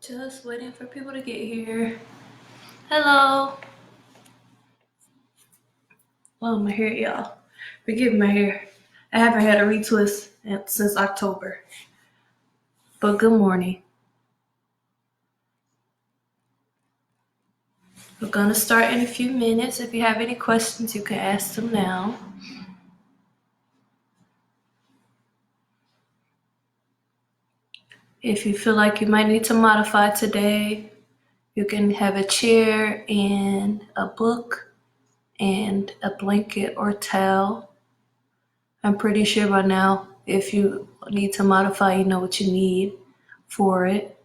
Just waiting for people to get here. Hello. Oh, my hair, y'all. Forgive my hair. I haven't had a retwist since October. But good morning. We're gonna start in a few minutes. If you have any questions, you can ask them now. If you feel like you might need to modify today, you can have a chair and a book and a blanket or towel. I'm pretty sure by now, if you need to modify, you know what you need for it.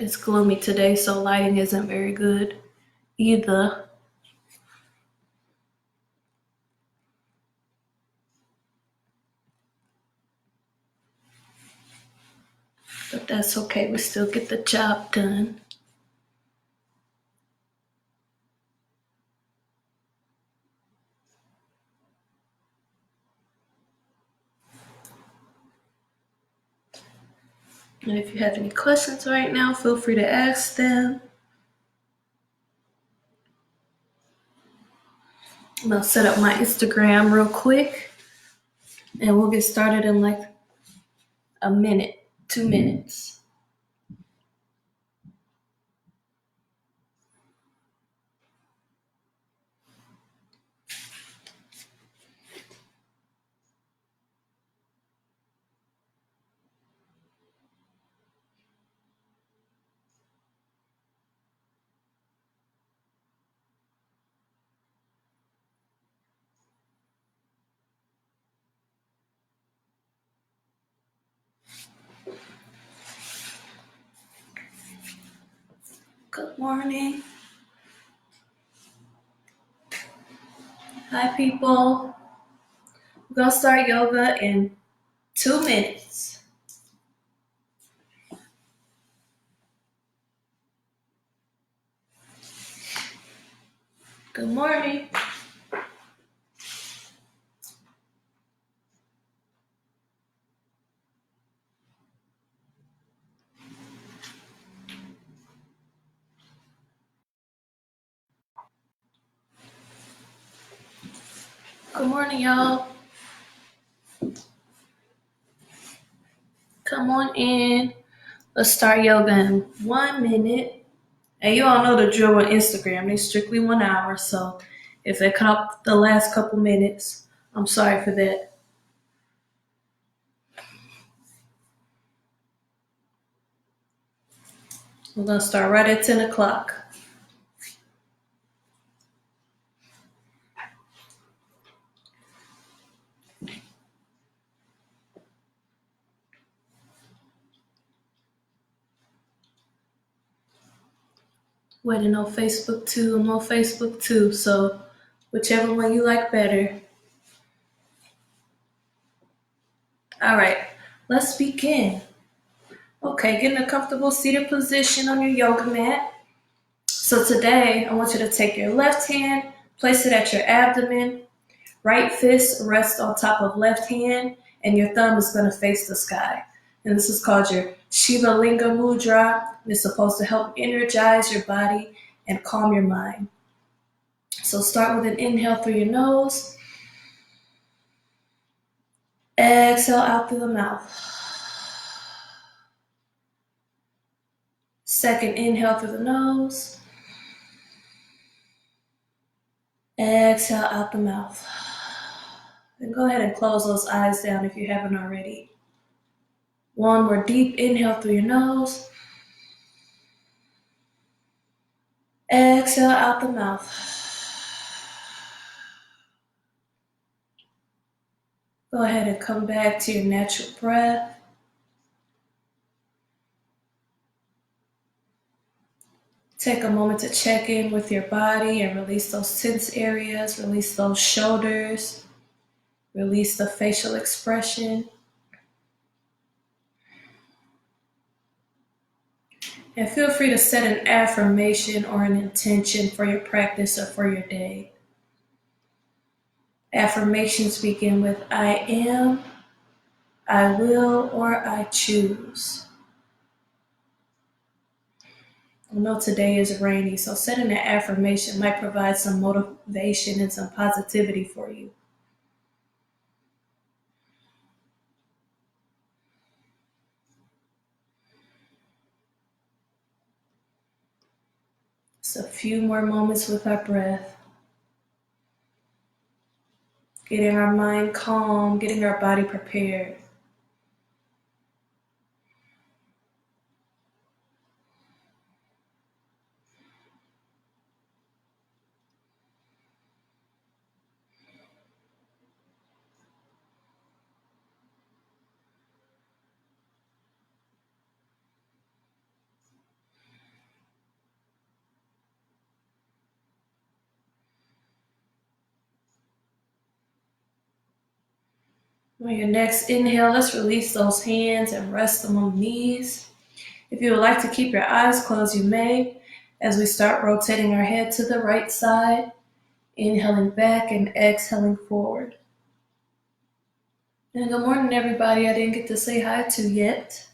It's gloomy today, so lighting isn't very good either. But that's okay, we still get the job done. And if you have any questions right now, feel free to ask them. I'm gonna set up my Instagram real quick and we'll get started in like a minute, 2 minutes. Good morning. Hi people. We're gonna start yoga in 2 minutes. Good morning. Good morning, y'all. Come on in. Let's start yoga in 1 minute. And you all know the drill on Instagram. They strictly 1 hour. So if they cut up the last couple minutes, I'm sorry for that. We're gonna start right at 10 o'clock. Waiting on Facebook too. I'm on Facebook too. So whichever one you like better. All right, let's begin. Okay, get in a comfortable seated position on your yoga mat. So today, I want you to take your left hand, place it at your abdomen, right fist rests on top of left hand, and your thumb is going to face the sky. And this is called your Shiva Linga Mudra. It's supposed to help energize your body and calm your mind. So start with an inhale through your nose. Exhale out through the mouth. Second inhale through the nose. Exhale out the mouth. And go ahead and close those eyes down if you haven't already. One more deep inhale through your nose. Exhale out the mouth. Go ahead and come back to your natural breath. Take a moment to check in with your body and release those tense areas, release those shoulders, release the facial expression. And feel free to set an affirmation or an intention for your practice or for your day. Affirmations begin with I am, I will, or I choose. I know today is rainy, so setting an affirmation might provide some motivation and some positivity for you. Just a few more moments with our breath. Getting our mind calm, getting our body prepared. On your next inhale, let's release those hands and rest them on the knees. If you would like to keep your eyes closed, you may, as we start rotating our head to the right side, inhaling back and exhaling forward. And good morning, everybody I didn't get to say hi to yet.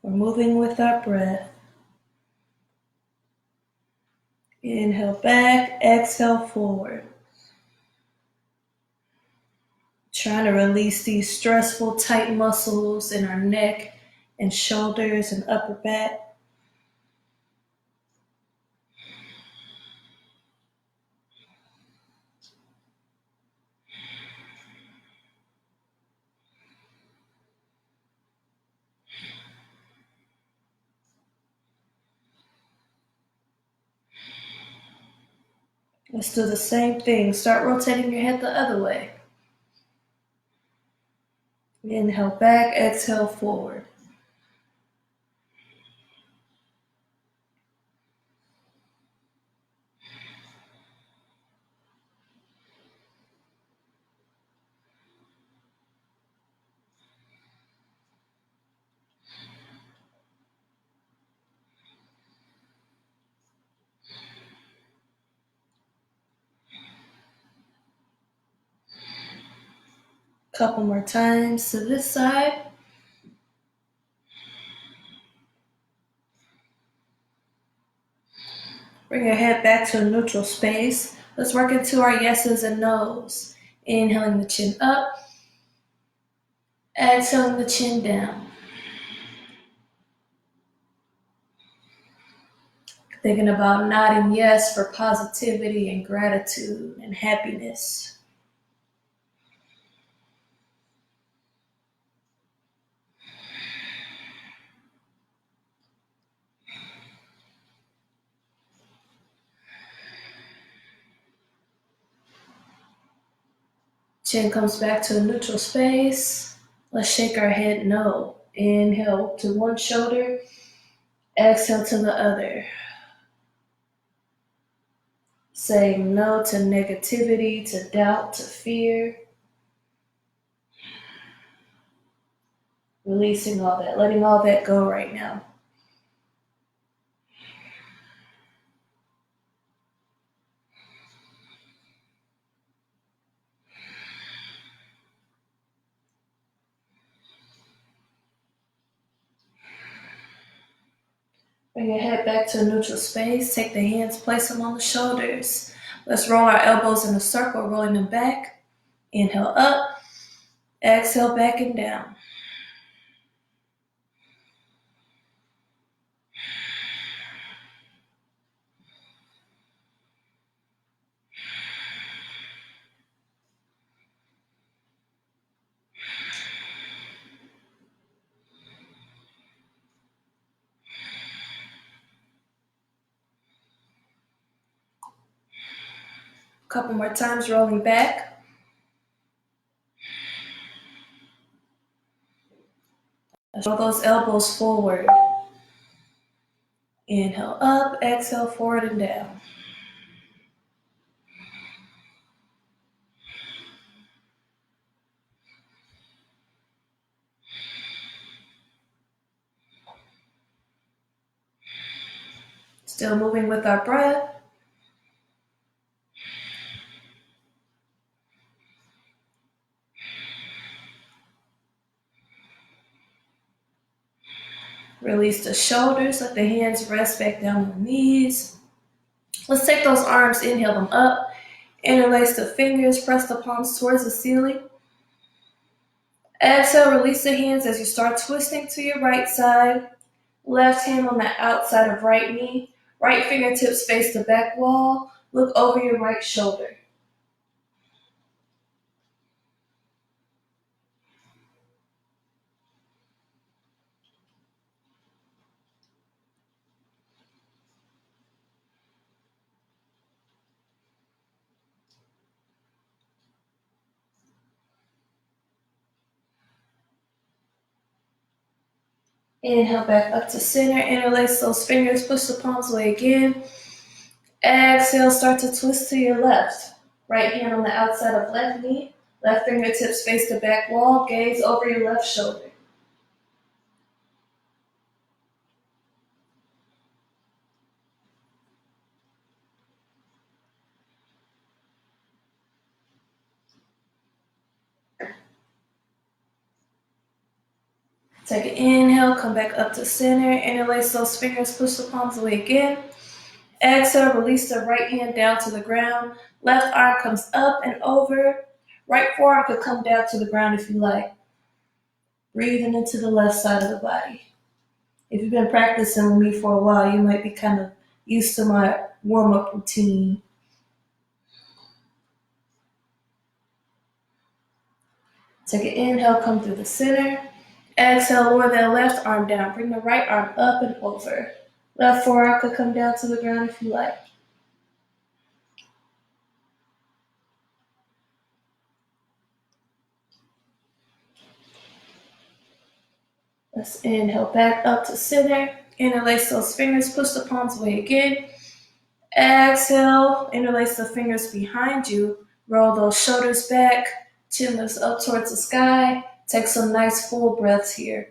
We're moving with our breath. Inhale back, exhale forward. Trying to release these stressful, tight muscles in our neck and shoulders and upper back. Let's do the same thing. Start rotating your head the other way. Inhale back, exhale forward. Couple more times to this side. Bring your head back to a neutral space. Let's work into our yeses and nos. Inhaling the chin up. Exhaling the chin down. Thinking about nodding yes for positivity and gratitude and happiness. Chin comes back to a neutral space. Let's shake our head no. Inhale to one shoulder. Exhale to the other. Saying no to negativity, to doubt, to fear. Releasing all that, letting all that go right now. Bring your head back to a neutral space. Take the hands, place them on the shoulders. Let's roll our elbows in a circle, rolling them back. Inhale up. Exhale back and down. Couple more times, rolling back. Let's roll those elbows forward. Inhale up, exhale forward and down. Still moving with our breath. Release the shoulders, let the hands rest back down on the knees. Let's take those arms, inhale them up. Interlace the fingers, press the palms towards the ceiling. Exhale, release the hands as you start twisting to your right side. Left hand on the outside of right knee. Right fingertips face the back wall. Look over your right shoulder. Inhale back up to center. Interlace those fingers. Push the palms away again. Exhale, start to twist to your left. Right hand on the outside of left knee. Left fingertips face the back wall. Gaze over your left shoulder. Take an inhale, come back up to center. Interlace those fingers. Push the palms away again. Exhale, release the right hand down to the ground. Left arm comes up and over. Right forearm could come down to the ground if you like. Breathing into the left side of the body. If you've been practicing with me for a while, you might be kind of used to my warm-up routine. Take an inhale, come through the center. Exhale, lower that left arm down. Bring the right arm up and over. Left forearm could come down to the ground if you like. Let's inhale back up to center. Interlace those fingers, push the palms away again. Exhale, interlace the fingers behind you. Roll those shoulders back. Chin lifts up towards the sky. Take some nice full breaths here.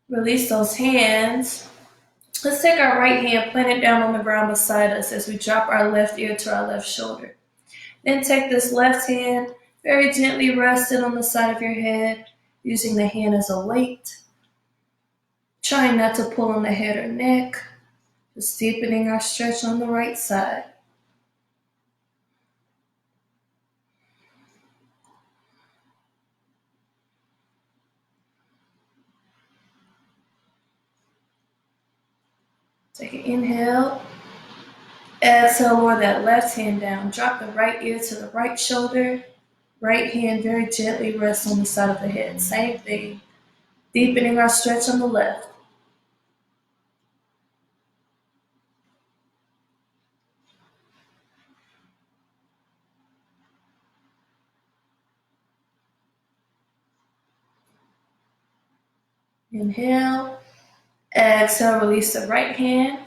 Release those hands. Let's take our right hand, plant it down on the ground beside us as we drop our left ear to our left shoulder. Then take this left hand, very gently rest it on the side of your head, using the hand as a weight. Trying not to pull on the head or neck, just deepening our stretch on the right side. Take an inhale. Exhale, lower that left hand down. Drop the right ear to the right shoulder. Right hand very gently rests on the side of the head. Same thing. Deepening our stretch on the left. Inhale. Exhale, release the right hand.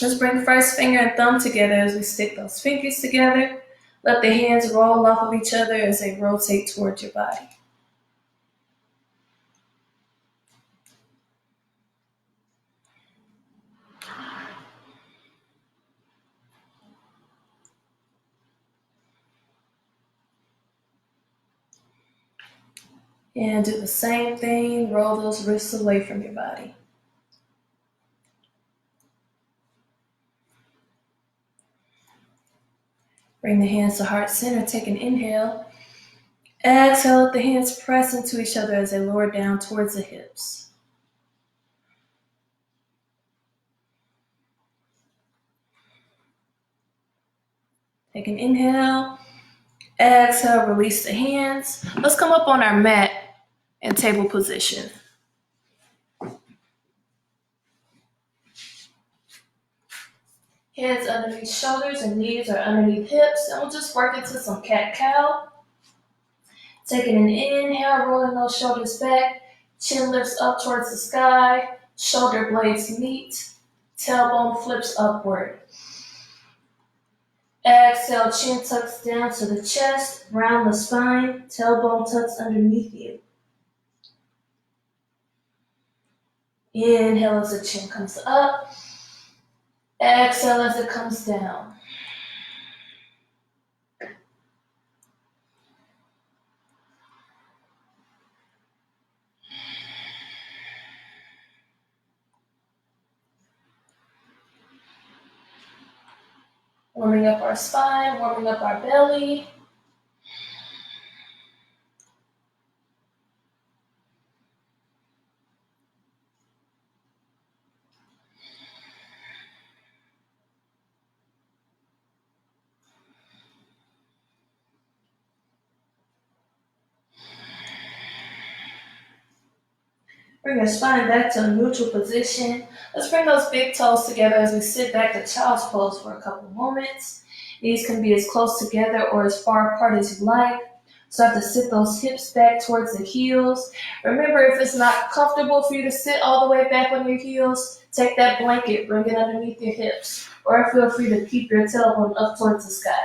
Let's bring first finger and thumb together as we stick those fingers together. Let the hands roll off of each other as they rotate towards your body. And do the same thing, roll those wrists away from your body. Bring the hands to heart center, take an inhale. Exhale, let the hands press into each other as they lower down towards the hips. Take an inhale. Exhale, release the hands. Let's come up on our mat in table position. Hands underneath shoulders and knees are underneath hips, and we'll just work into some cat-cow. Taking an inhale, rolling those shoulders back, chin lifts up towards the sky, Shoulder blades meet. Tailbone flips upward. Exhale, chin tucks down to the chest, round the spine, tailbone tucks underneath you. Inhale as the chin comes up. Exhale as it comes down. Warming up our spine, warming up our belly. Bring your spine back to a neutral position. Let's bring those big toes together as we sit back to child's pose for a couple moments. Knees can be as close together or as far apart as you like. Start to sit those hips back towards the heels. Remember, if it's not comfortable for you to sit all the way back on your heels, take that blanket, bring it underneath your hips, or feel free to keep your tailbone up towards the sky.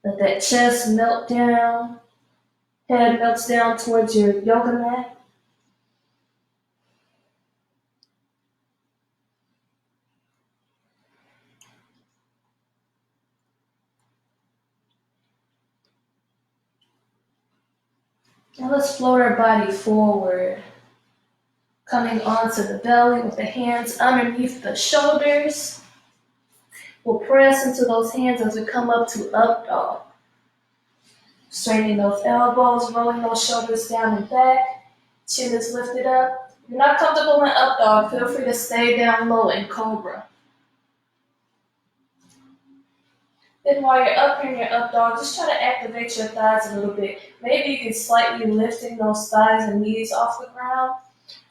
Let that chest melt down. Head melts down towards your yoga mat. Now let's float our body forward, coming onto the belly with the hands underneath the shoulders. We'll press into those hands as we come up to up dog. Straightening those elbows, rolling those shoulders down and back. Chin is lifted up. If you're not comfortable in up dog, feel free to stay down low in cobra. Then while you're up here in your up dog, just try to activate your thighs a little bit. Maybe you can slightly lifting those thighs and knees off the ground.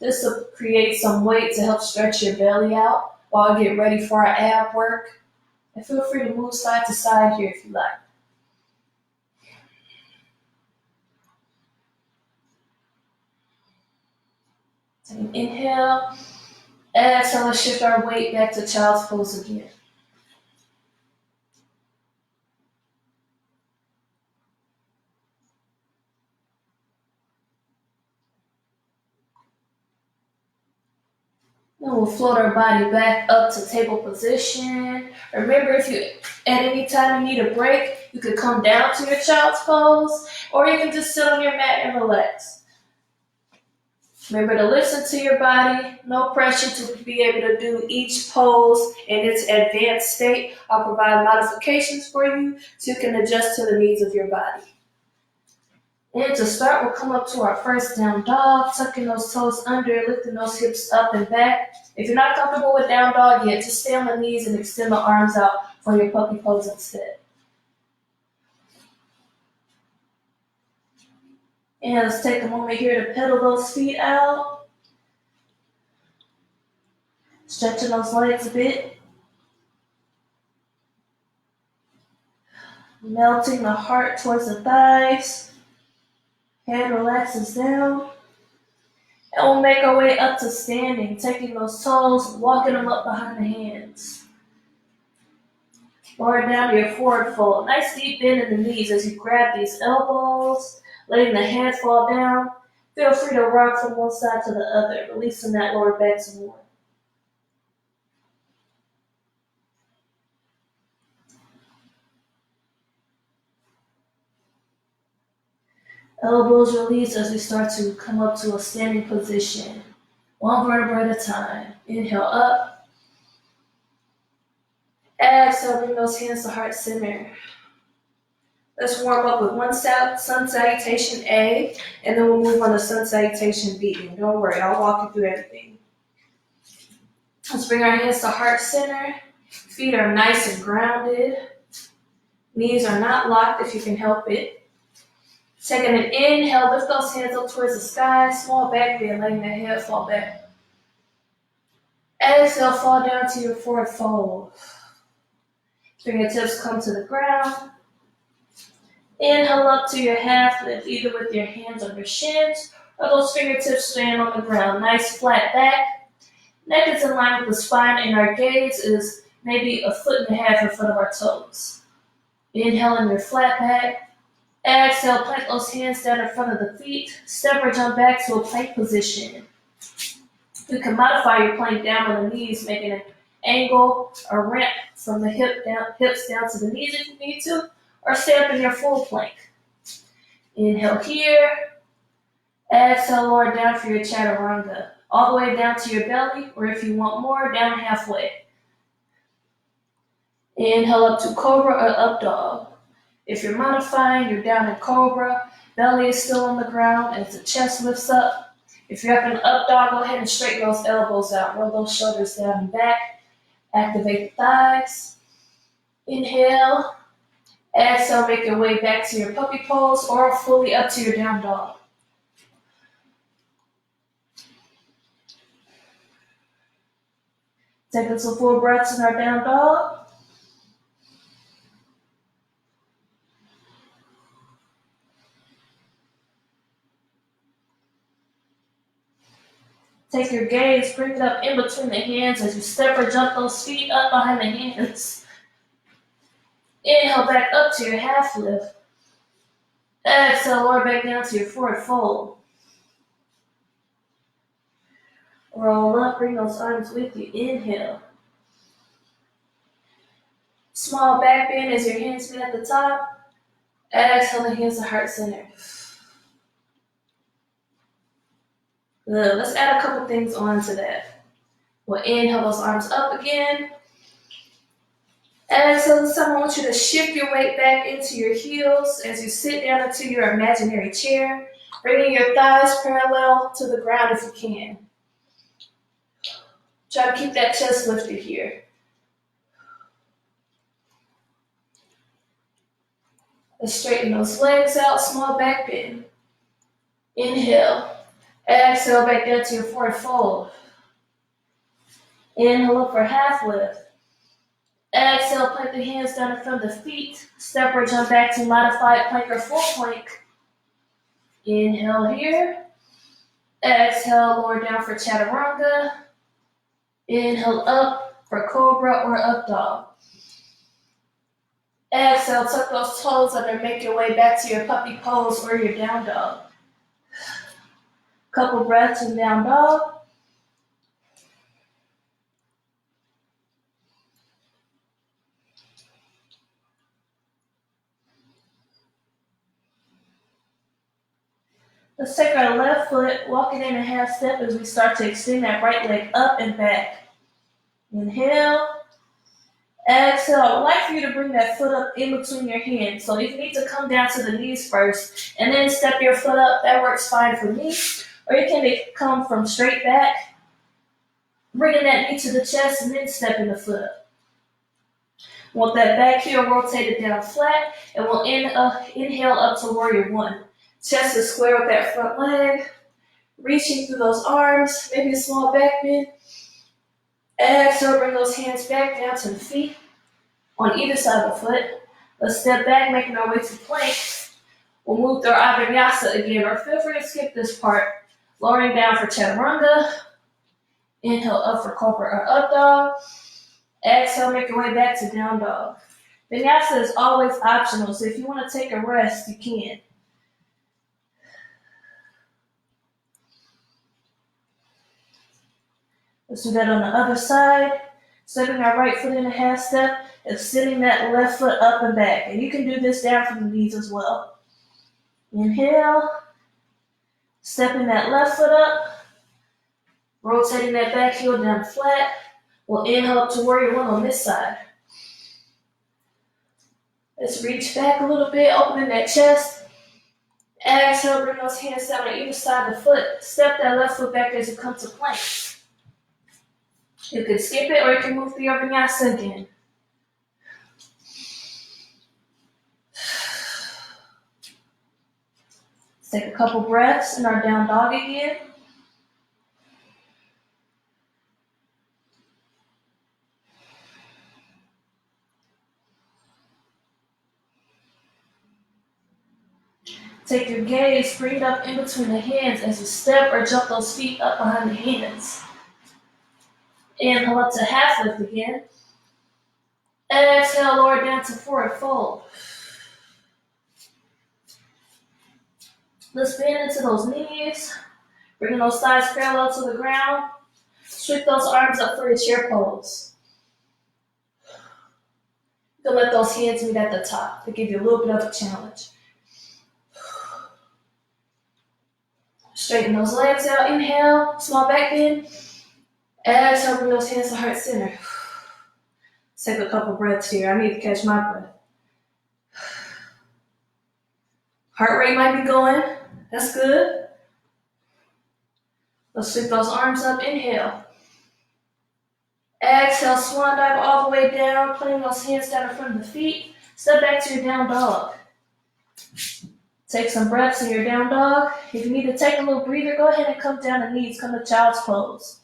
This will create some weight to help stretch your belly out while I get ready for our ab work. And feel free to move side to side here if you like. Take an inhale. Exhale, let's shift our weight back to child's pose again. Then we'll float our body back up to table position. Remember, if you at any time you need a break, you could come down to your child's pose, or you can just sit on your mat and relax. Remember to listen to your body. No pressure to be able to do each pose in its advanced state. I'll provide modifications for you so you can adjust to the needs of your body. And to start, we'll come up to our first down dog, tucking those toes under, lifting those hips up and back. If you're not comfortable with down dog yet, just stay on the knees and extend the arms out for your puppy pose instead. And let's take a moment here to pedal those feet out. Stretching those legs a bit. Melting the heart towards the thighs. Head relaxes down. And we'll make our way up to standing, taking those toes, walking them up behind the hands. Lower down to your forward fold. Nice deep bend in the knees as you grab these elbows, letting the head fall down. Feel free to rock from one side to the other, releasing that lower back some more. Elbows release as we start to come up to a standing position. One vertebra at a time. Inhale up. Exhale, bring those hands to heart center. Let's warm up with one sun salutation A, and then we'll move on to sun salutation B. And don't worry, I'll walk you through everything. Let's bring our hands to heart center. Feet are nice and grounded. Knees are not locked if you can help it. Taking an inhale, lift those hands up towards the sky, small back bend, letting the head fall back. Exhale, fall down to your forward fold. Fingertips come to the ground. Inhale up to your half lift, either with your hands on your shins or those fingertips staying on the ground. Nice flat back. Neck is in line with the spine, and our gaze is maybe 1.5 feet in front of our toes. Inhale in your flat back. Exhale, plant those hands down in front of the feet. Step or jump back to a plank position. You can modify your plank down on the knees, making an angle or ramp from the hips down to the knees if you need to, or stay up in your full plank. Inhale here. Exhale, lower down for your chaturanga. All the way down to your belly, or if you want more, down halfway. Inhale up to cobra or up dog. If you're modifying, you're down in cobra, belly is still on the ground as the chest lifts up. If you're up in up dog, go ahead and straighten those elbows out. Roll those shoulders down and back. Activate the thighs. Inhale. Exhale, make your way back to your puppy pose or fully up to your down dog. Taking some full breaths in our down dog. Take your gaze, bring it up in between the hands as you step or jump those feet up behind the hands. Inhale back up to your half lift. Exhale, lower back down to your forward fold. Roll up, bring those arms with you. Inhale. Small back bend as your hands meet at the top. Exhale, the hands to heart center. Good. Let's add a couple things on to that. We'll inhale those arms up again. Exhale, this time I want you to shift your weight back into your heels as you sit down into your imaginary chair, bringing your thighs parallel to the ground if you can. Try to keep that chest lifted here. Let's straighten those legs out, small back bend. Inhale. Exhale, back down to your forward fold. Inhale up for half lift. Exhale, plant the hands down in front of the feet. Step or jump back to modified plank or full plank. Inhale here. Exhale, lower down for chaturanga. Inhale up for cobra or up dog. Exhale, tuck those toes under, make your way back to your puppy pose or your down dog. Couple breaths in down dog. Let's take our left foot, walk it in a half step as we start to extend that right leg up and back. Inhale. Exhale. I would like for you to bring that foot up in between your hands. So if you need to come down to the knees first and then step your foot up, that works fine for me. Or you can come from straight back, bringing that knee to the chest and then stepping the foot up. Want that back heel rotated down flat, and we'll inhale up to warrior one. Chest is square with that front leg, reaching through those arms, maybe a small back bend. Exhale, bring those hands back down to the feet on either side of the foot. Let's step back, making our way to plank. We'll move through our vinyasa again, or feel free to skip this part. Lowering down for chaturanga. Inhale up for cobra or up dog. Exhale, make your way back to down dog. Vinyasa is always optional, so if you want to take a rest, you can. Let's do that on the other side. Stepping our right foot in a half step, extending that left foot up and back. And you can do this down from the knees as well. Inhale. Stepping that left foot up. Rotating that back heel down flat. We'll inhale up to warrior one on this side. Let's reach back a little bit, opening that chest. Exhale, bring those hands down on either side of the foot. Step that left foot back as you come to plank. You can skip it or you can move through your vinyasa again. Let's take a couple breaths in our down dog again. Take your gaze, bring it up in between the hands as you step or jump those feet up behind the hands. Inhale up to half lift again. Exhale, lower down to forward fold. Let's bend into those knees, bringing those thighs parallel to the ground. Sweep those arms up for your chair pose. You can let those hands meet at the top to give you a little bit of a challenge. Straighten those legs out. Inhale, small back bend. Exhale, bring those hands to heart center. Take a couple breaths here. I need to catch my breath. Heart rate might be going. That's good. Let's sweep those arms up. Inhale. Exhale, swan dive all the way down, putting those hands down in front of the feet. Step back to your down dog. Take some breaths in your down dog. If you need to take a little breather, go ahead and come down the knees. Come to child's pose.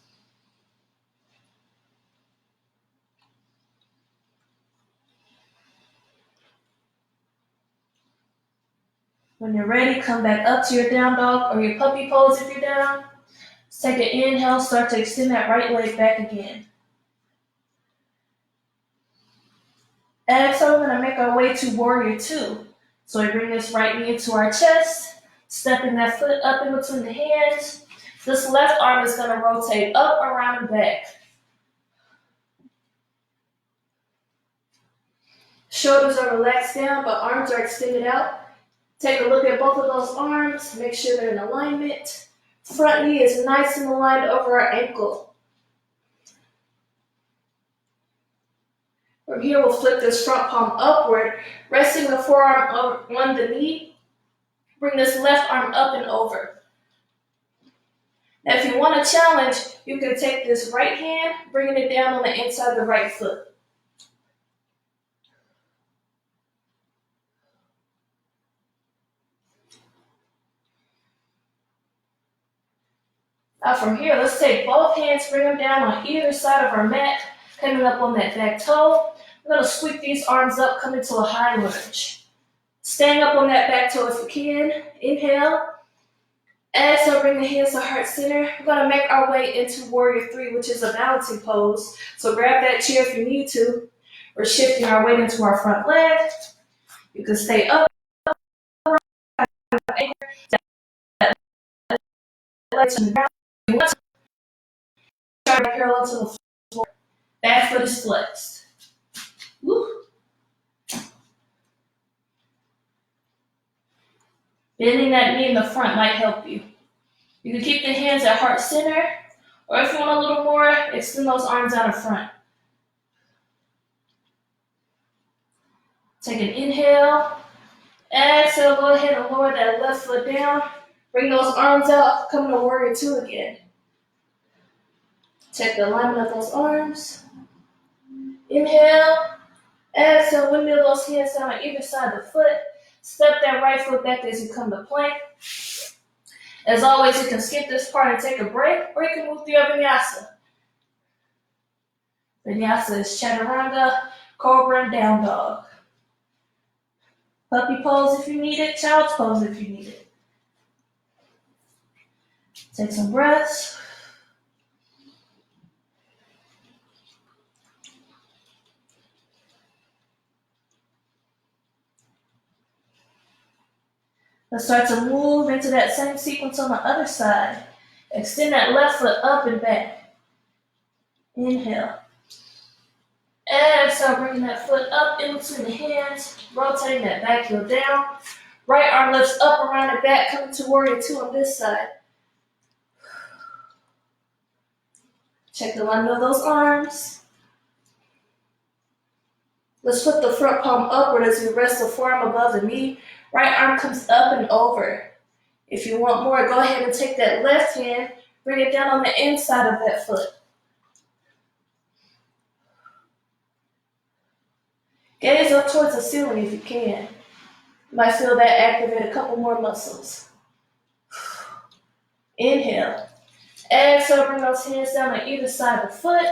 When you're ready, come back up to your down dog or your puppy pose if you're down. Let's take an inhale, start to extend that right leg back again. Exhale, we're going to make our way to warrior two. So we bring this right knee into our chest, stepping that foot up in between the hands. This left arm is going to rotate up, around, and back. Shoulders are relaxed down, but arms are extended out. Take a look at both of those arms. Make sure they're in alignment. Front knee is nice and aligned over our ankle. From here, we'll flip this front palm upward, resting the forearm on the knee. Bring this left arm up and over. Now, if you want a challenge, you can take this right hand, bringing it down on the inside of the right foot. Now from here, let's take both hands, bring them down on either side of our mat, coming up on that back toe. We're going to sweep these arms up, coming to a high lunge. Staying up on that back toe if you can. Inhale. Exhale, bring the hands to heart center. We're going to make our way into warrior three, which is a balancing pose. So grab that chair if you need to. We're shifting our weight into our front leg. You can stay up. Legs on the ground. Parallel to the floor. Back foot is flexed. Woo. Bending that knee in the front might help you. You can keep the hands at heart center, or if you want a little more, extend those arms out in front. Take an inhale. Exhale, go ahead and lower that left foot down. Bring those arms out, come to warrior two again. Check the alignment of those arms. Inhale. Exhale, windmill those hands down on either side of the foot. Step that right foot back as you come to plank. As always, you can skip this part and take a break, or you can move through your vinyasa. Vinyasa is chaturanga, cobra, and down dog. Puppy pose if you need it, child's pose if you need it. Take some breaths. Let's start to move into that same sequence on the other side. Extend that left foot up and back. Inhale. Exhale, bringing that foot up in between the hands, rotating that back heel down. Right arm lifts up around the back, coming to warrior two on this side. Check the alignment of those arms. Let's flip the front palm upward as we rest the forearm above the knee. Right arm comes up and over. If you want more, go ahead and take that left hand, bring it down on the inside of that foot. Gaze up towards the ceiling if you can. You might feel that activate a couple more muscles. Inhale. Exhale, bring those hands down on either side of the foot.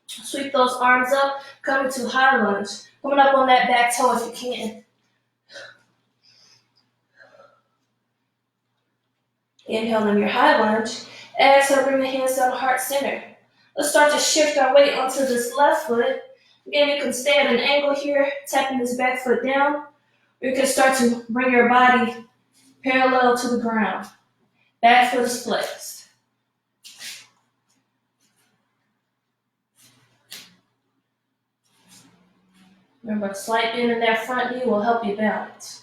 Sweep those arms up, coming to high lunge. Coming up on that back toe if you can. Inhale in your high lunge. Exhale, bring the hands down to heart center. Let's start to shift our weight onto this left foot. Again, you can stay at an angle here, tapping this back foot down. Or you can start to bring your body parallel to the ground. Back foot is flexed. Remember, a slight bend in that front knee will help you balance.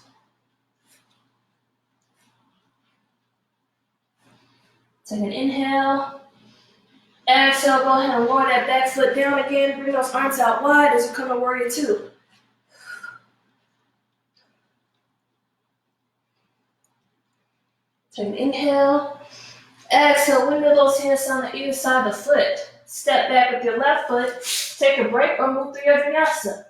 Take an inhale. Exhale, go ahead and lower that back foot down again. Bring those arms out wide as you come to warrior two. Take an inhale. Exhale, windmill those hands on the either side of the foot. Step back with your left foot. Take a break or move through your vinyasa.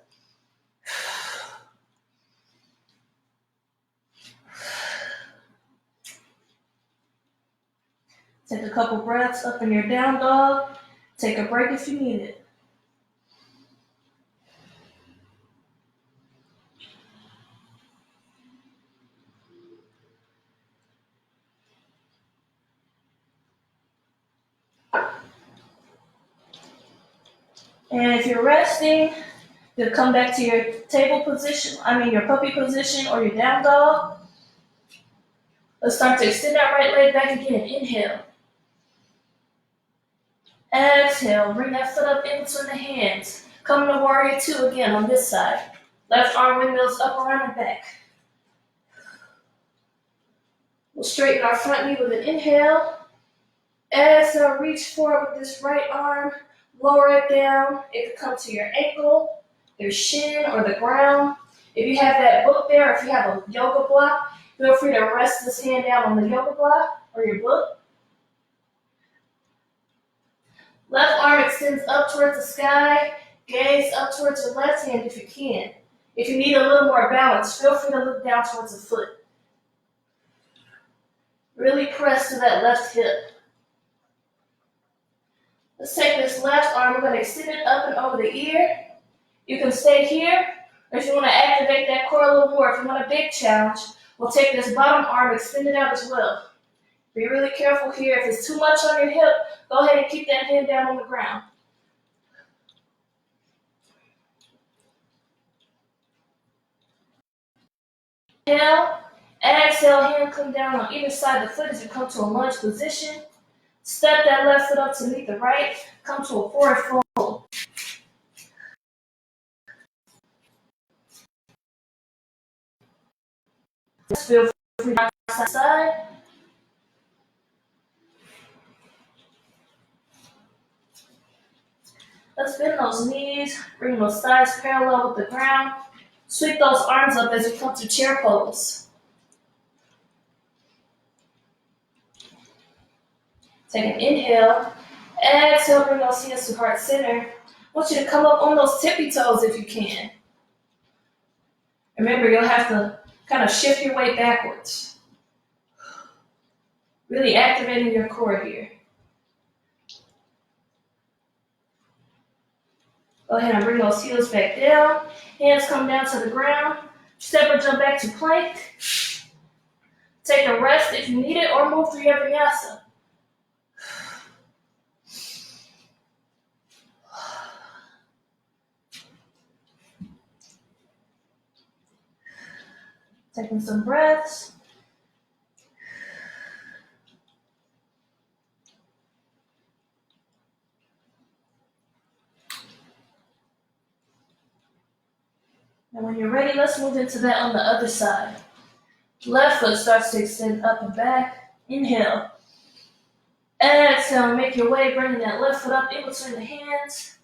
Take a couple breaths up in your down dog. Take a break if you need it. And if you're resting, you'll come back to your table position, your puppy position or your down dog. Let's start to extend that right leg back again. Inhale. Exhale, bring that foot up in between the hands. Come to warrior two again on this side. Left arm windmills up, around, and back. We'll straighten our front knee with an inhale. Exhale, reach forward with this right arm. Lower it down. It could come to your ankle, your shin, or the ground. If you have that book there, or if you have a yoga block, feel free to rest this hand down on the yoga block or your book. Left arm extends up towards the sky. Gaze up towards your left hand if you can. If you need a little more balance, feel free to look down towards the foot. Really press to that left hip. Let's take this left arm. We're going to extend it up and over the ear. You can stay here, or if you want to activate that core a little more, if you want a big challenge, we'll take this bottom arm, extend it out as well. Be really careful here. If it's too much on your hip, go ahead and keep that hand down on the ground. Inhale, exhale, hand come down on either side of the foot as you come to a lunge position. Step that left foot up to meet the right. Come to a forward fold. Feel free to side to side. Let's bend those knees, bring those thighs parallel with the ground. Sweep those arms up as you come to chair pose. Take an inhale. Exhale, bring those hands to heart center. I want you to come up on those tippy toes if you can. Remember, you'll have to kind of shift your weight backwards. Really activating your core here. Go ahead and bring those heels back down. Hands come down to the ground. Step or jump back to plank. Take a rest if you need it, or move through your vinyasa. Taking some breaths. And when you're ready, let's move into that on the other side. Left foot starts to extend up and back. Inhale. Exhale, make your way, bringing that left foot up in between the hands.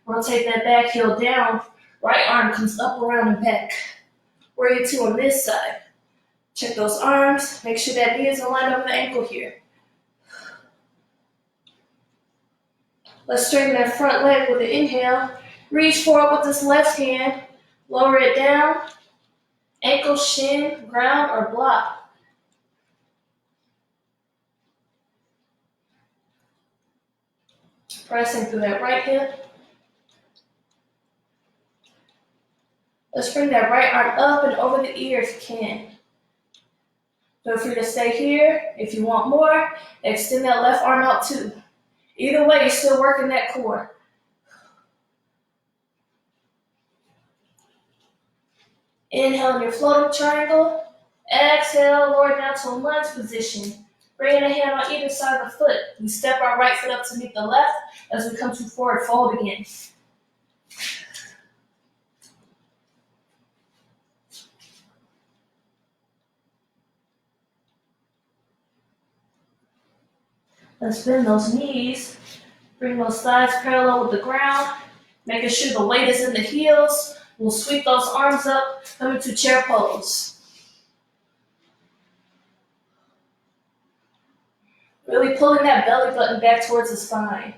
Rotate that back heel down. Right arm comes up, around, and back. Warrior two on this side. Check those arms. Make sure that knee is aligned over the ankle here. Let's straighten that front leg with an inhale. Reach forward with this left hand. Lower it down. Ankle, shin, ground, or block. Pressing through that right hip. Let's bring that right arm up and over the ear if you can. Feel free to stay here. If you want more, extend that left arm out too. Either way, you're still working that core. Inhale in your floating triangle. Exhale, lower down to a lunge position. Bringing a hand on either side of the foot. We step our right foot up to meet the left as we come to forward fold again. Let's bend those knees. Bring those thighs parallel with the ground. Making sure the weight is in the heels. We'll sweep those arms up, coming to chair pose. Really pulling that belly button back towards the spine.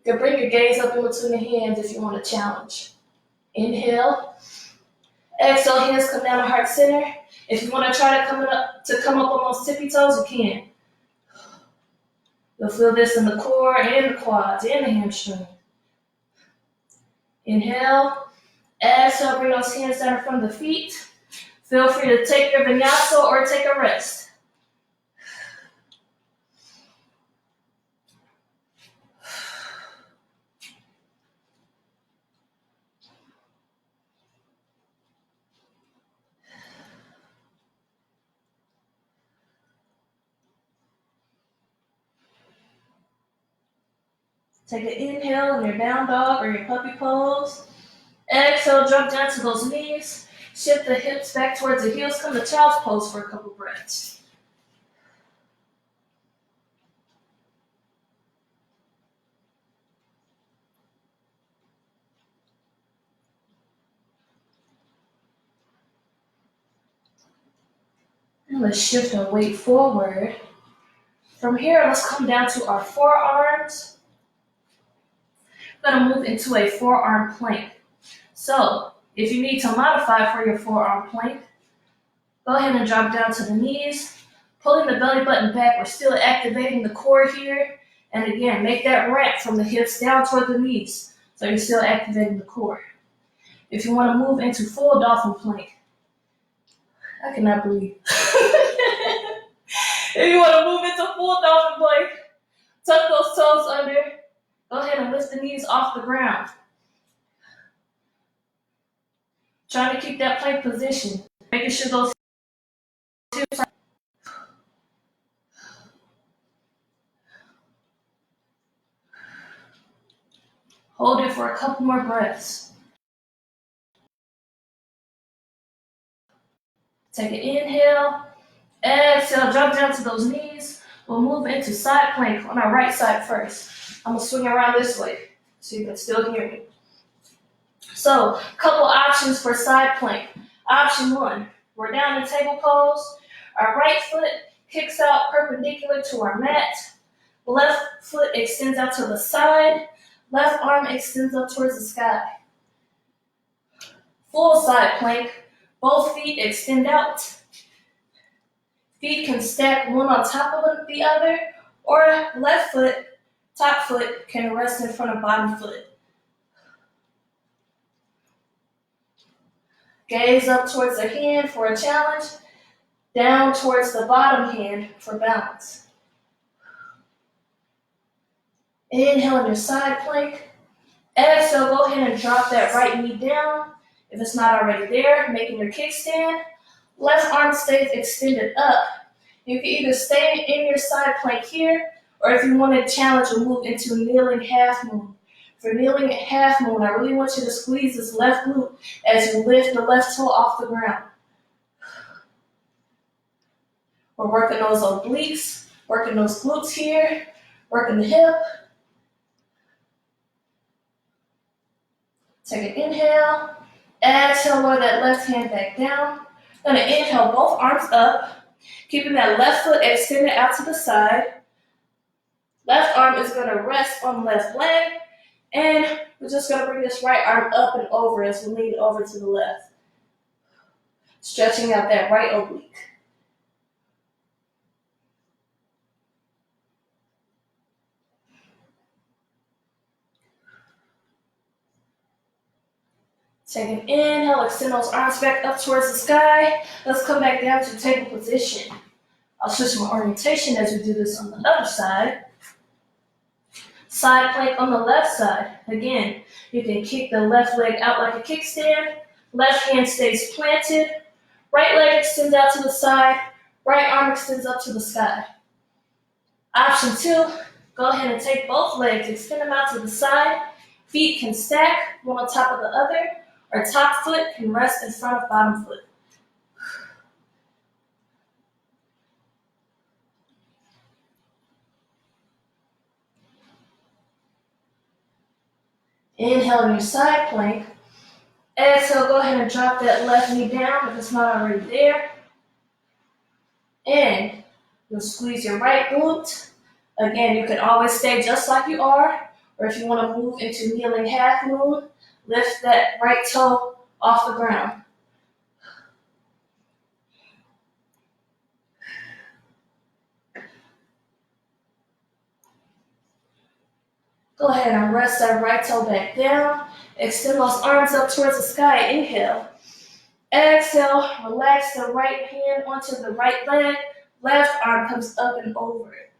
You can bring your gaze up in between the hands if you want to challenge. Inhale. Exhale, hands come down to heart center. If you want to try to come up on those tippy toes, you can. You'll feel this in the core and the quads and the hamstring. Inhale. Exhale, bring those hands down in front of the feet. Feel free to take your vinyasa or take a rest. Take an inhale in your down dog or your puppy pose. Exhale, drop down to those knees. Shift the hips back towards the heels. Come to child's pose for a couple breaths. And let's shift our weight forward. From here, let's come down to our forearms. We're going to move into a forearm plank. So, if you need to modify for your forearm plank, go ahead and drop down to the knees, pulling the belly button back. We're still activating the core here. And again, make that ramp from the hips down toward the knees. So you're still activating the core. If you want to move into full dolphin plank, I cannot breathe. If you want to move into full dolphin plank, tuck those toes under. Go ahead and lift the knees off the ground. Trying to keep that plank position. Making sure those hips are. Hold it for a couple more breaths. Take an inhale. Exhale, drop down to those knees. We'll move into side plank on our right side first. I'm going to swing around this way so you can still hear me. So, couple options for side plank. Option one, we're down in table pose. Our right foot kicks out perpendicular to our mat. Left foot extends out to the side. Left arm extends up towards the sky. Full side plank. Both feet extend out. Feet can stack one on top of the other, or left foot, top foot can rest in front of bottom foot. Gaze up towards the hand for a challenge, down towards the bottom hand for balance. Inhale in your side plank. Exhale, go ahead and drop that right knee down. If it's not already there, making your kickstand. Left arm stays extended up. You can either stay in your side plank here, or if you want to challenge, we'll move into kneeling half moon. For kneeling half moon, I really want you to squeeze this left glute as you lift the left toe off the ground. We're working those obliques, working those glutes here, working the hip. Take an inhale. Exhale, lower that left hand back down. Gonna inhale, both arms up, keeping that left foot extended out to the side. Left arm is gonna rest on left leg, and we're just gonna bring this right arm up and over as we lean over to the left. Stretching out that right oblique. Take an inhale, extend those arms back up towards the sky. Let's come back down to table position. I'll switch my orientation as we do this on the other side. Side plank on the left side. Again, you can kick the left leg out like a kickstand. Left hand stays planted. Right leg extends out to the side. Right arm extends up to the sky. Option 2, go ahead and take both legs, extend them out to the side. Feet can stack, one on top of the other, or top foot can rest in front of bottom foot. Inhale in your side plank. Exhale, go ahead and drop that left knee down if it's not already there. And you'll squeeze your right glute. Again, you can always stay just like you are, or if you want to move into kneeling half moon, lift that right toe off the ground. Go ahead and rest that right toe back down. Extend those arms up towards the sky. Inhale. Exhale, relax the right hand onto the right leg. Left arm comes up and over it.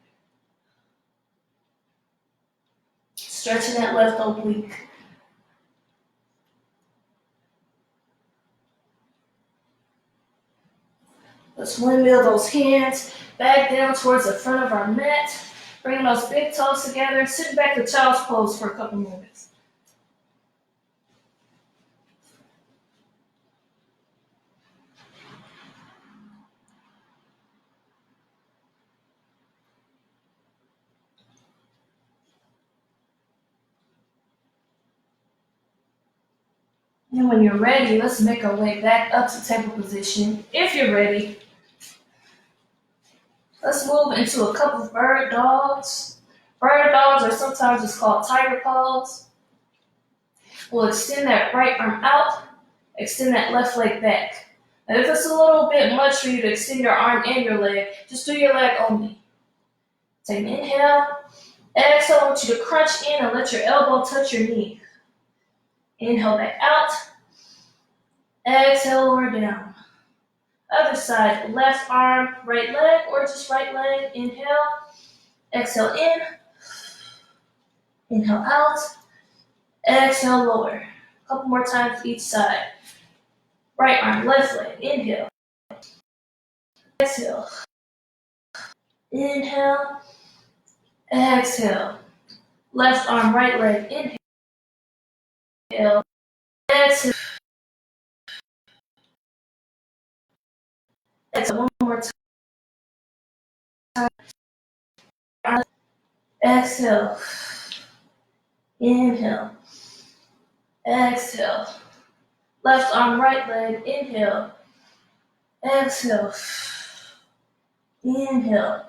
Stretching that left oblique. Let's windmill those hands back down towards the front of our mat. Bringing those big toes together. Sit back to child's pose for a couple minutes. And when you're ready, let's make our way back up to table position. If you're ready, let's move into a couple of bird dogs. Bird dogs are sometimes just called tiger paws. We'll extend that right arm out, extend that left leg back. Now if it's a little bit much for you to extend your arm and your leg, just do your leg only. Take an inhale. Exhale, I want you to crunch in and let your elbow touch your knee. Inhale back out. Exhale, lower down. Other side, left arm, right leg, or just right leg. Inhale. Exhale in. Inhale out. Exhale, lower. A couple more times each side. Right arm, left leg. Inhale. Exhale. Inhale. Exhale. Left arm, right leg. Inhale. Exhale. Exhale. One more time. Exhale. Inhale. Exhale. Left arm, right leg. Inhale. Exhale. Inhale.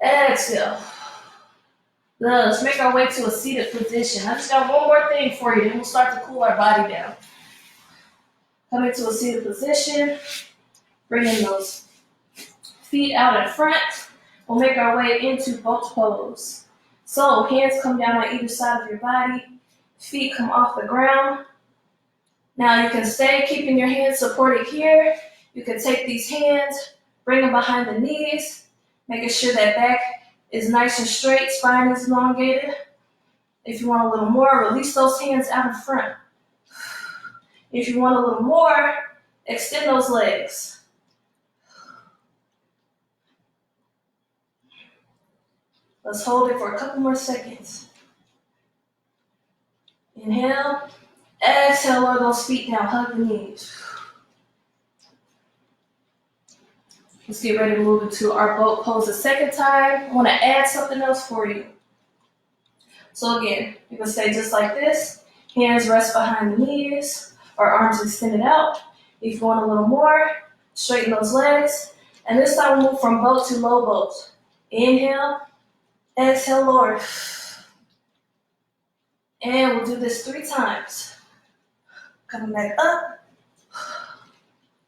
Exhale. Now let's make our way to a seated position. I just got one more thing for you, then we'll start to cool our body down. Come into a seated position. Bringing those feet out in front. We'll make our way into boat pose. So hands come down on either side of your body. Feet come off the ground. Now you can stay keeping your hands supported here. You can take these hands, bring them behind the knees, making sure that back is nice and straight, spine is elongated. If you want a little more, release those hands out in front. If you want a little more, extend those legs. Let's hold it for a couple more seconds. Inhale. Exhale, lower those feet down, hug the knees. Let's get ready to move into our boat pose a second time. I want to add something else for you. So again, you can stay just like this. Hands rest behind the knees, or arms extended out. If you want a little more, straighten those legs. And this time we'll move from boat to low boat. Inhale, exhale, lower. And we'll do this 3 times. Coming back up,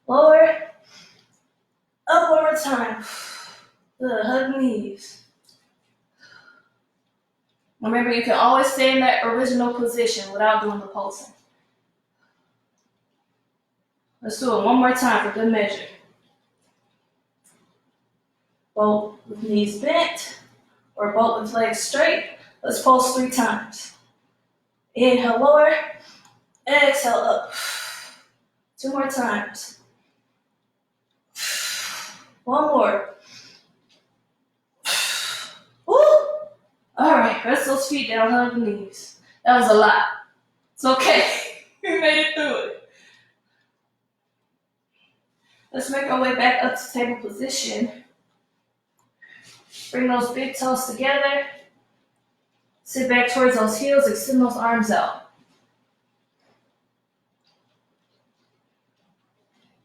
lower, up one more time. Good, hug the knees. Remember, you can always stay in that original position without doing the pulsing. Let's do it one more time for good measure. Both with knees bent or both with legs straight. Let's pulse 3 times. Inhale, lower. Exhale, up. 2 more times. 1 more. Woo! All right, rest those feet down on the knees. That was a lot. It's okay. We made it through it. Let's make our way back up to table position. Bring those big toes together. Sit back towards those heels. Extend those arms out.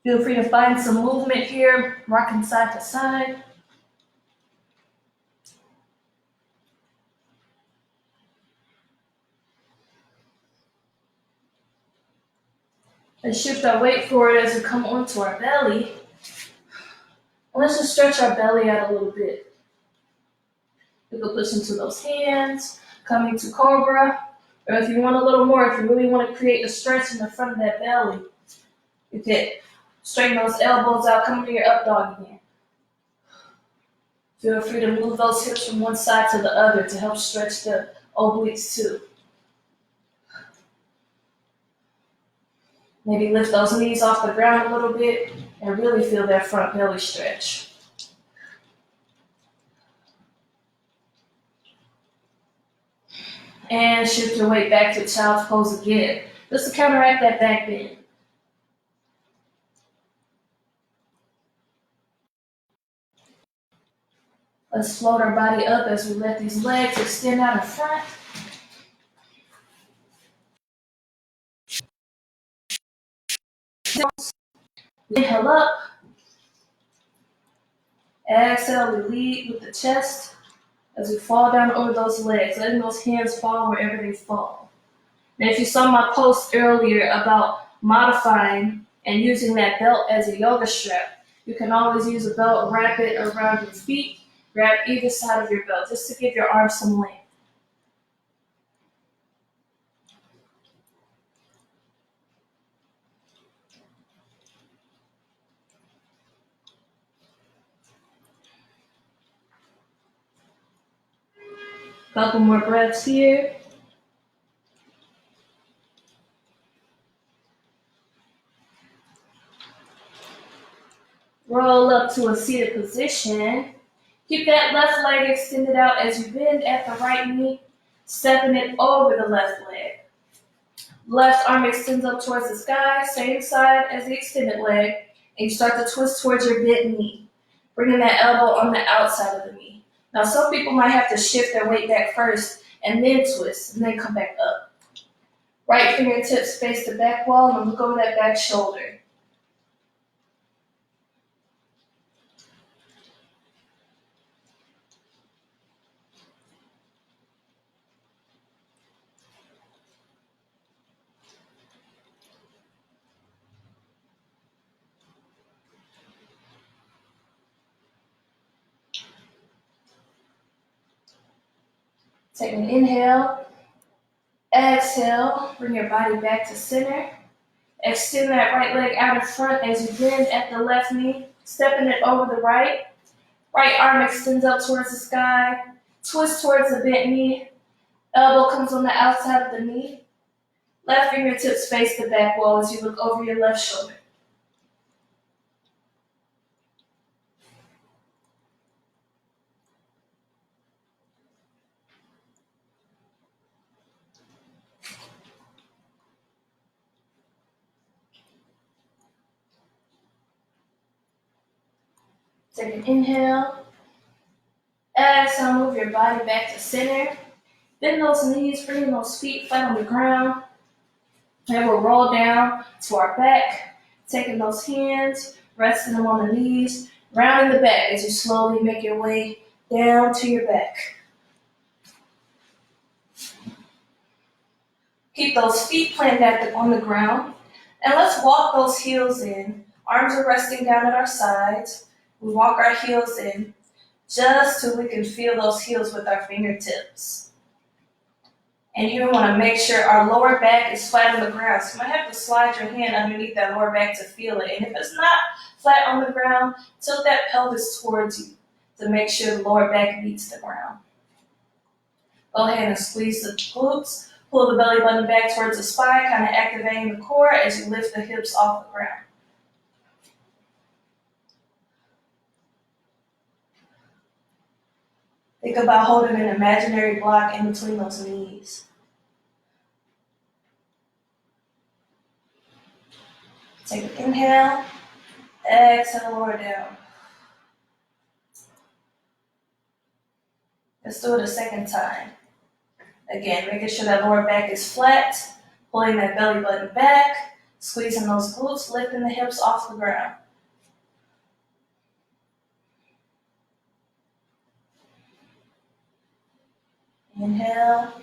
Feel free to find some movement here, rocking side to side. Let's shift our weight forward as we come onto our belly. And let's just stretch our belly out a little bit. You can push into those hands, coming to cobra. Or if you want a little more, if you really want to create a stretch in the front of that belly, you can straighten those elbows out, come to your up dog again. Feel free to move those hips from one side to the other to help stretch the obliques too. Maybe lift those knees off the ground a little bit and really feel that front belly stretch. And shift your weight back to child's pose again, just to counteract that back bend. Let's float our body up as we let these legs extend out in front. Inhale up. Exhale, we lead with the chest as we fall down over those legs, letting those hands fall wherever they fall. And if you saw my post earlier about modifying and using that belt as a yoga strap, you can always use a belt, wrap it around your feet, grab either side of your belt just to give your arms some length. Couple more breaths here. Roll up to a seated position. Keep that left leg extended out as you bend at the right knee, stepping it over the left leg. Left arm extends up towards the sky, same side as the extended leg, and you start to twist towards your bent knee, bringing that elbow on the outside of the knee. Now, some people might have to shift their weight back first and then twist, and then come back up. Right fingertips face the back wall, and look over that back shoulder. Take an inhale, exhale, bring your body back to center. Extend that right leg out in front as you bend at the left knee, stepping it over the right. Right arm extends up towards the sky, twist towards the bent knee, elbow comes on the outside of the knee. Left fingertips face the back wall as you look over your left shoulder. Take an inhale. Exhale, move your body back to center. Bend those knees, bring those feet flat on the ground. And we'll roll down to our back, taking those hands, resting them on the knees, rounding the back as you slowly make your way down to your back. Keep those feet planted on the ground. And let's walk those heels in. Arms are resting down at our sides. We walk our heels in just till we can feel those heels with our fingertips. And here we want to make sure our lower back is flat on the ground. So you might have to slide your hand underneath that lower back to feel it. And if it's not flat on the ground, tilt that pelvis towards you to make sure the lower back meets the ground. Go ahead and squeeze the glutes. Pull the belly button back towards the spine, kind of activating the core as you lift the hips off the ground. Think about holding an imaginary block in between those knees. Take an inhale, exhale, lower down. Let's do it a second time. Again, making sure that lower back is flat, pulling that belly button back, squeezing those glutes, lifting the hips off the ground. Inhale.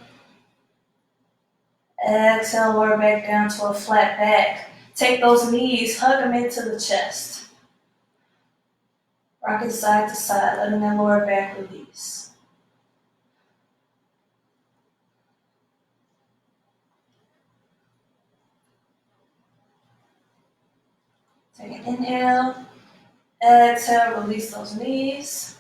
Exhale, lower back down to a flat back. Take those knees, hug them into the chest. Rocking side to side, letting that lower back release. Take an inhale. Exhale, release those knees.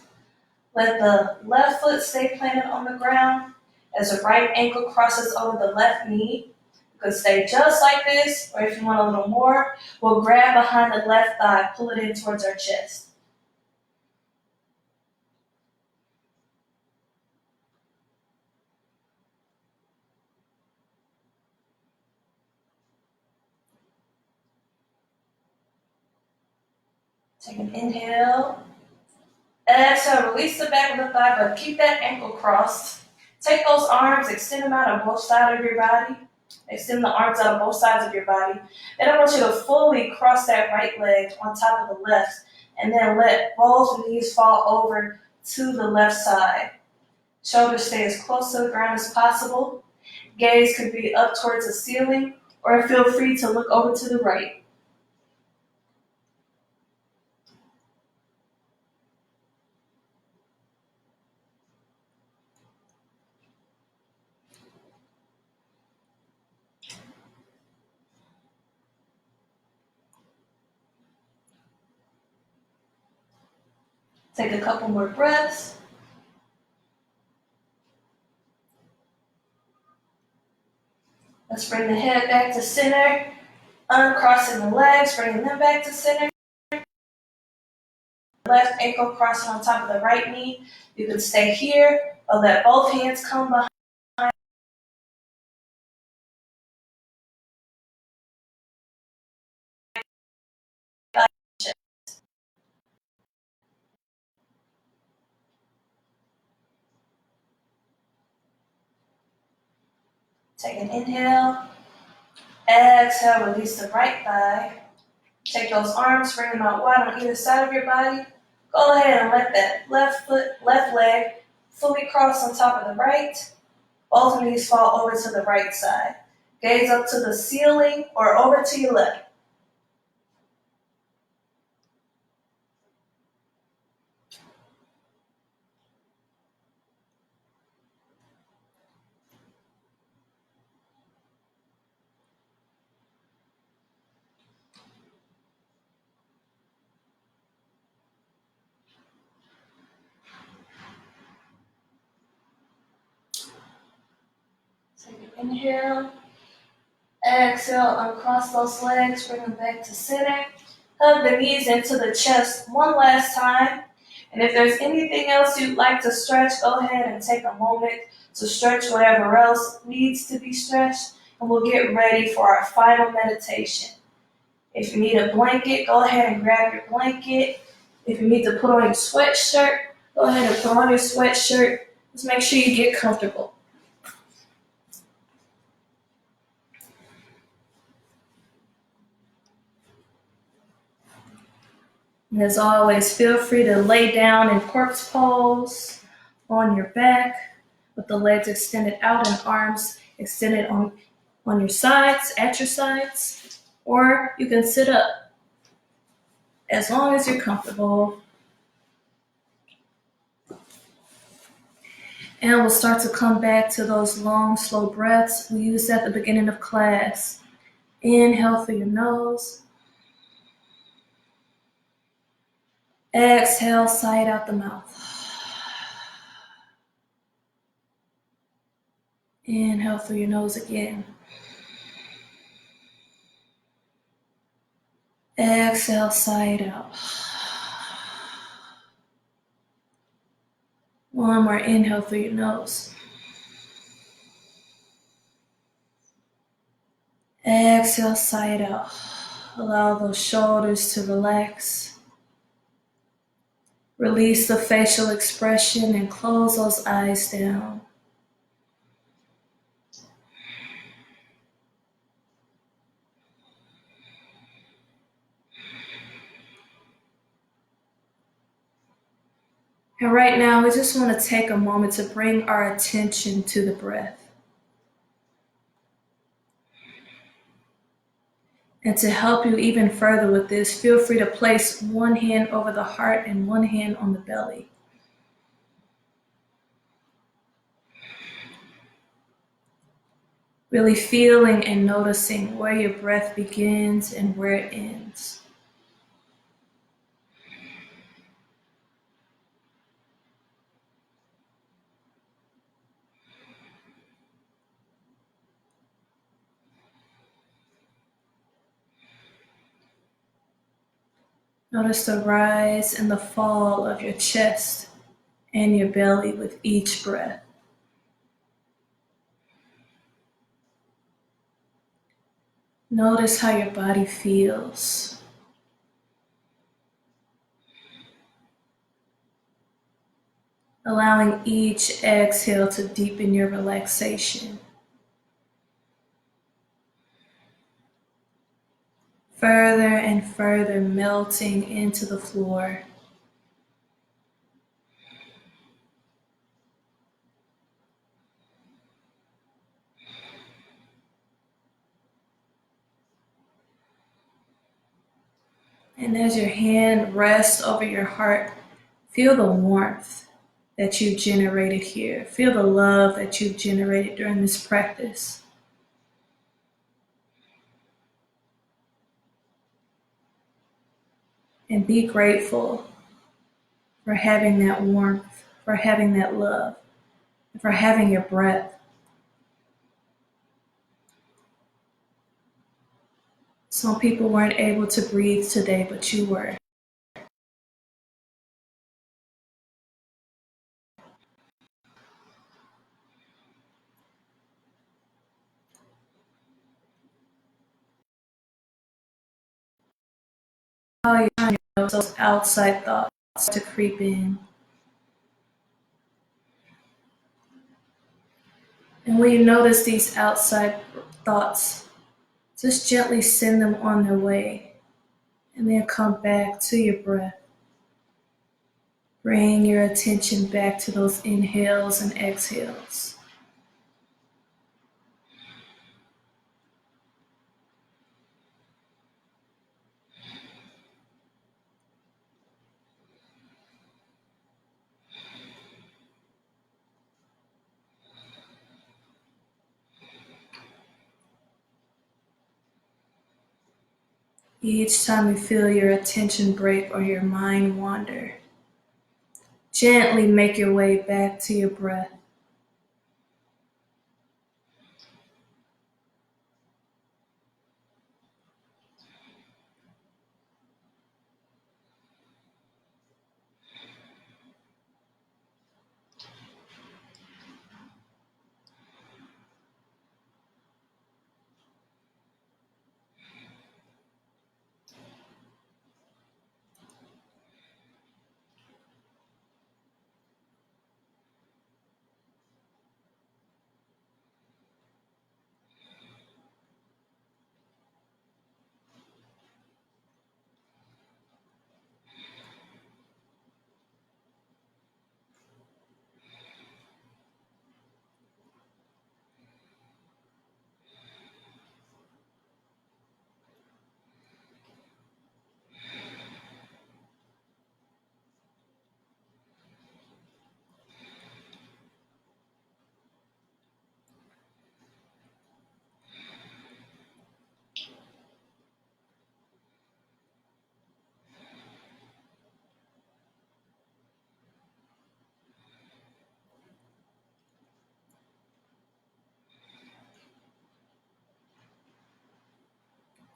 Let the left foot stay planted on the ground as the right ankle crosses over the left knee. You could stay just like this, or if you want a little more, we'll grab behind the left thigh, pull it in towards our chest. Take an inhale. Exhale, release the back of the thigh, but keep that ankle crossed. Take those arms, extend them out on both sides of your body. Extend the arms out on both sides of your body. Then I want you to fully cross that right leg on top of the left, and then let both knees fall over to the left side. Shoulders stay as close to the ground as possible. Gaze could be up towards the ceiling, or feel free to look over to the right. Take a couple more breaths. Let's bring the head back to center. Uncrossing the legs, bringing them back to center. Left ankle crossing on top of the right knee. You can stay here or let both hands come behind. Take an inhale. Exhale, release the right thigh. Take those arms, bring them out wide on either side of your body. Go ahead and let that left leg fully cross on top of the right. Both knees fall over to the right side. Gaze up to the ceiling or over to your left. Take an inhale. Exhale, uncross those legs, bring them back to center. Hug the knees into the chest one last time. And if there's anything else you'd like to stretch, go ahead and take a moment to stretch whatever else needs to be stretched. And we'll get ready for our final meditation. If you need a blanket, go ahead and grab your blanket. If you need to put on your sweatshirt, go ahead and put on your sweatshirt. Just make sure you get comfortable. And as always, feel free to lay down in corpse pose on your back with the legs extended out and arms extended on your sides, at your sides, or you can sit up as long as you're comfortable. And we'll start to come back to those long, slow breaths we used at the beginning of class. Inhale through your nose. Exhale, sigh it out the mouth. Inhale through your nose again. Exhale, sigh it out. One more inhale through your nose. Exhale, sigh it out. Allow those shoulders to relax. Release the facial expression and close those eyes down. And right now, we just want to take a moment to bring our attention to the breath. And to help you even further with this, feel free to place one hand over the heart and one hand on the belly. Really feeling and noticing where your breath begins and where it ends. Notice the rise and the fall of your chest and your belly with each breath. Notice how your body feels. Allowing each exhale to deepen your relaxation. Further and further melting into the floor. And as your hand rests over your heart, feel the warmth that you've generated here. Feel the love that you've generated during this practice. And be grateful for having that warmth, for having that love, and for having your breath. Some people weren't able to breathe today, but you were. How you find those outside thoughts to creep in. And when you notice these outside thoughts, just gently send them on their way and then come back to your breath. Bring your attention back to those inhales and exhales. Each time you feel your attention break or your mind wander, gently make your way back to your breath.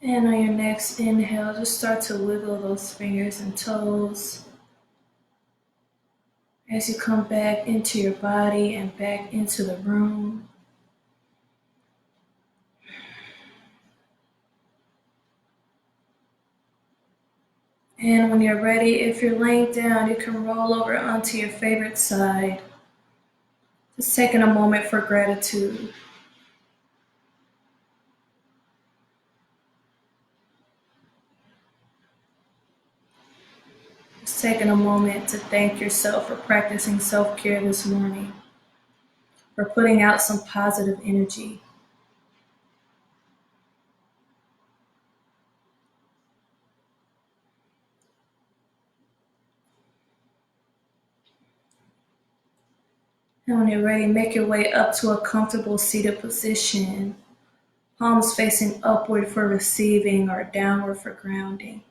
And on your next inhale, just start to wiggle those fingers and toes as you come back into your body and back into the room. And when you're ready, if you're laying down, you can roll over onto your favorite side. Just taking a moment for gratitude. Just taking a moment to thank yourself for practicing self-care this morning, for putting out some positive energy. And when you're ready, make your way up to a comfortable seated position. Palms facing upward for receiving or downward for grounding.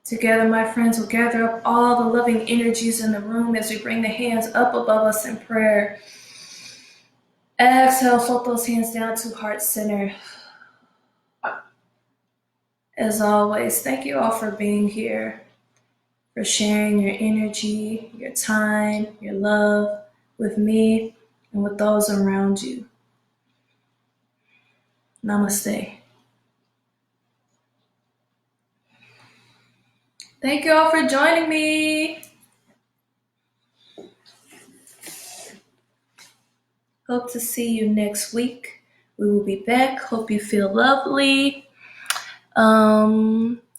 Together, my friends, we'll gather up all the loving energies in the room as we bring the hands up above us in prayer. Exhale, float those hands down to heart center. As always, thank you all for being here, for sharing your energy, your time, your love with me and with those around you. Namaste. Thank you all for joining me. Hope to see you next week. We will be back. Hope you feel lovely.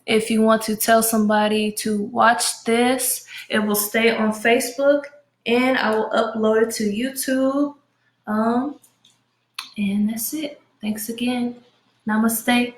If you want to tell somebody to watch this, it will stay on Facebook and I will upload it to YouTube. And that's it. Thanks again. Namaste.